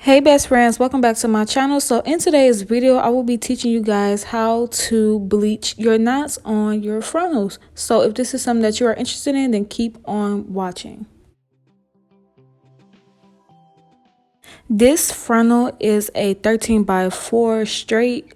Hey best friends, welcome back to my channel. So in today's video I will be teaching you guys how to bleach your knots on your frontals. So if this is something that you are interested in, then keep on watching. This frontal is a 13 by 4 straight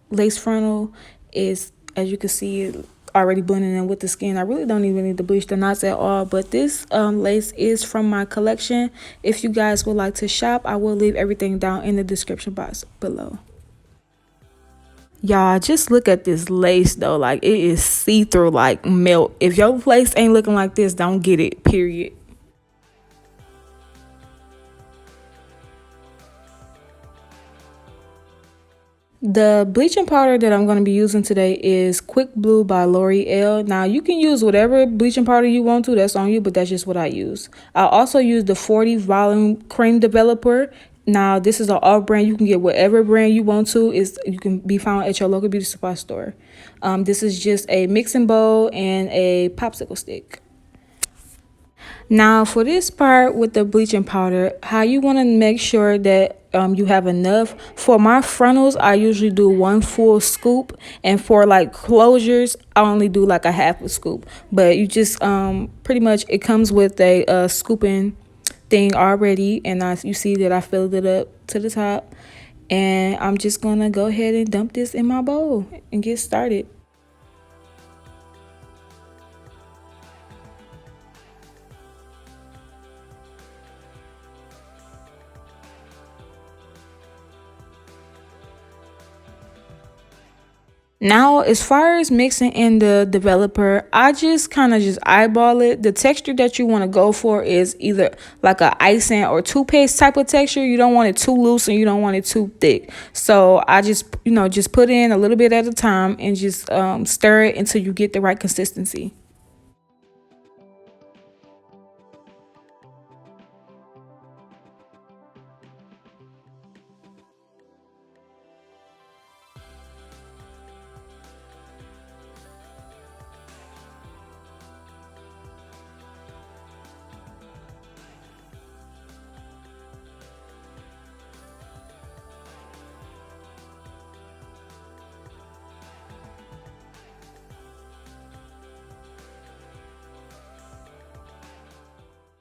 lace frontal. Is, as you can see, already blending in with the skin. I really don't even need to bleach the knots at all, but this lace is from my collection. If you guys would like to shop, I will leave everything down in the description box below. Y'all, just look at this lace though. Like, it is see-through like milk. If your lace ain't looking like this, don't get it, period. The bleaching powder that I'm going to be using today is Quick Blue by L'Oreal. Now, you can use whatever bleaching powder you want to. That's on you, but that's just what I use. I also use the 40 volume cream developer. Now, this is an off brand. You can get whatever brand you want to. You can be found at your local beauty supply store. This is just a mixing bowl and a popsicle stick. Now for this part with the bleaching powder, how you want to make sure that you have enough. For my frontals, I usually do 1 full scoop, and for like closures, I only do like a half a scoop. But you just pretty much, it comes with a scooping thing already, and you see that I filled it up to the top, and I'm just gonna go ahead and dump this in my bowl and get started. Now, as far as mixing in the developer, I just kind of just eyeball it. The texture that you want to go for is either like a icing or toothpaste type of texture. You don't want it too loose and you don't want it too thick. So I just, just put in a little bit at a time and just stir it until you get the right consistency.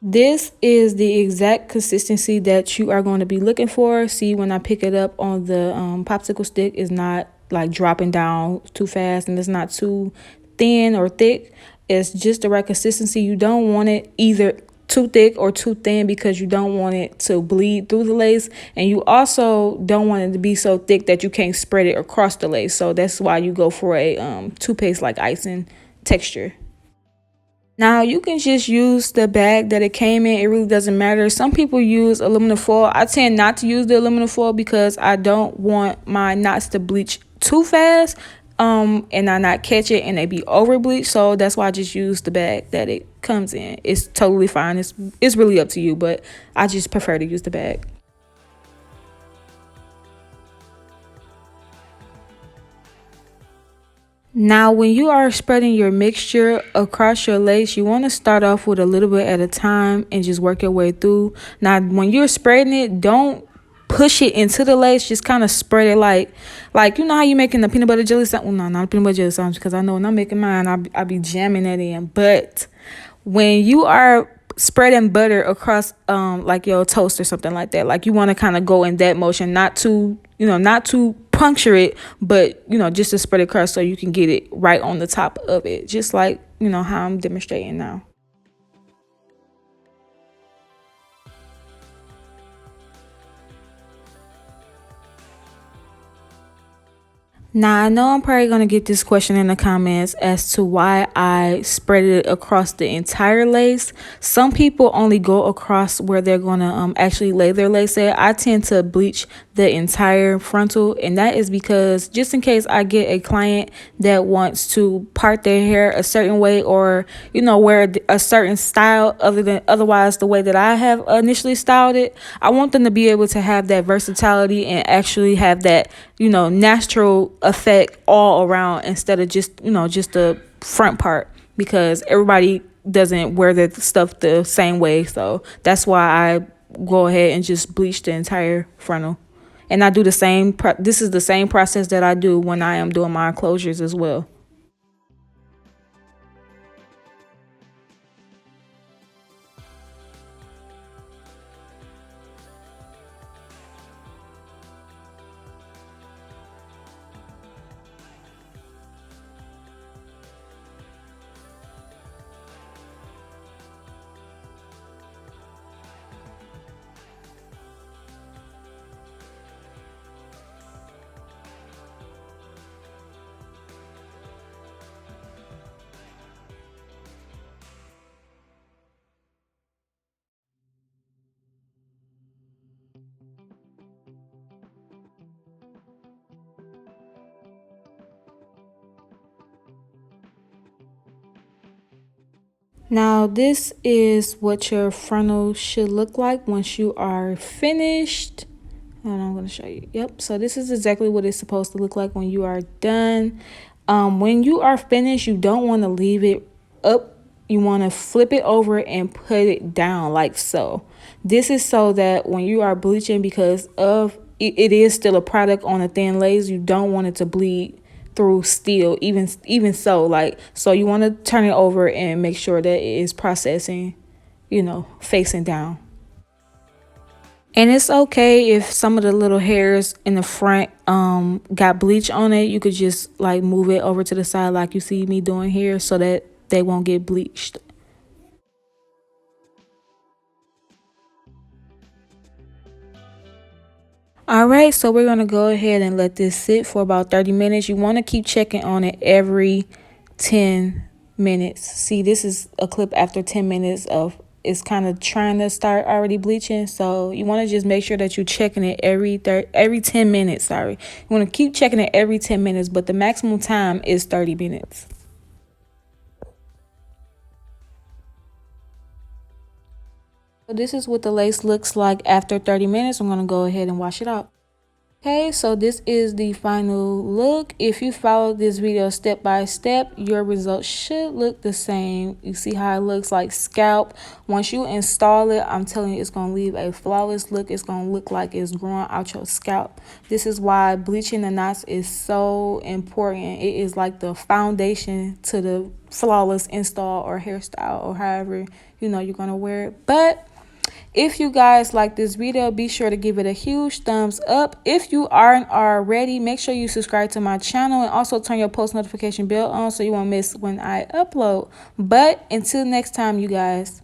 This is the exact consistency that you are going to be looking for. See, when I pick it up on the popsicle stick, it's not like dropping down too fast, and it's not too thin or thick. It's just the right consistency. You don't want it either too thick or too thin, because you don't want it to bleed through the lace, and you also don't want it to be so thick that you can't spread it across the lace. So that's why you go for a toothpaste like icing texture. Now, you can just use the bag that it came in. It really doesn't matter. Some people use aluminum foil. I tend not to use the aluminum foil because I don't want my knots to bleach too fast and I not catch it and they be over bleached. So that's why I just use the bag that it comes in. It's totally fine. It's really up to you, but I just prefer to use the bag. Now, when you are spreading your mixture across your lace, you want to start off with a little bit at a time and just work your way through. Now, when you're spreading it, don't push it into the lace. Just kind of spread it like you know how you making the peanut butter jelly sandwich. Well, no, not peanut butter jelly sandwich, because I know when I'm making mine, I be jamming that in. But when you are spreading butter across like your toast or something like that, like you want to kind of go in that motion, not to puncture it, but just to spread it across so you can get it right on the top of it, just like how I'm demonstrating now. Now, I know I'm probably going to get this question in the comments as to why I spread it across the entire lace. Some people only go across where they're going to actually lay their lace at. I tend to bleach the entire frontal, and that is because just in case I get a client that wants to part their hair a certain way, or wear a certain style otherwise the way that I have initially styled it, I want them to be able to have that versatility and actually have that natural effect all around, instead of just the front part, because everybody doesn't wear their stuff the same way. So that's why I go ahead and just bleach the entire frontal. And I do the same, this is the same process that I do when I am doing my enclosures as well. Now this is what your frontal should look like once you are finished. And I'm going to show you. Yep. So this is exactly what it's supposed to look like when you are done. When you are finished, you don't want to leave it up. You want to flip it over and put it down like so. This is so that when you are bleaching, because of it is still a product on a thin lace, you don't want it to bleed through still, even so, like, so you want to turn it over and make sure that it is processing, facing down. And it's okay if some of the little hairs in the front got bleach on it. You could just like move it over to the side like you see me doing here, so that they won't get bleached. All right, so we're going to go ahead and let this sit for about 30 minutes. You want to keep checking on it every 10 minutes. See, this is a clip after 10 minutes of it's kind of trying to start already bleaching. So you want to just make sure that you're checking it every 10 minutes. Sorry. You want to keep checking it every 10 minutes, but the maximum time is 30 minutes. So this is what the lace looks like after 30 minutes. I'm going to go ahead and wash it out. Okay, so this is the final look. If you follow this video step by step, your results should look the same. You see how it looks like scalp. Once you install it, I'm telling you, it's going to leave a flawless look. It's going to look like it's growing out your scalp. This is why bleaching the knots is so important. It is like the foundation to the flawless install or hairstyle or however you're going to wear it. But if you guys like this video, be sure to give it a huge thumbs up. If you aren't already, make sure you subscribe to my channel and also turn your post notification bell on so you won't miss when I upload. But until next time, you guys.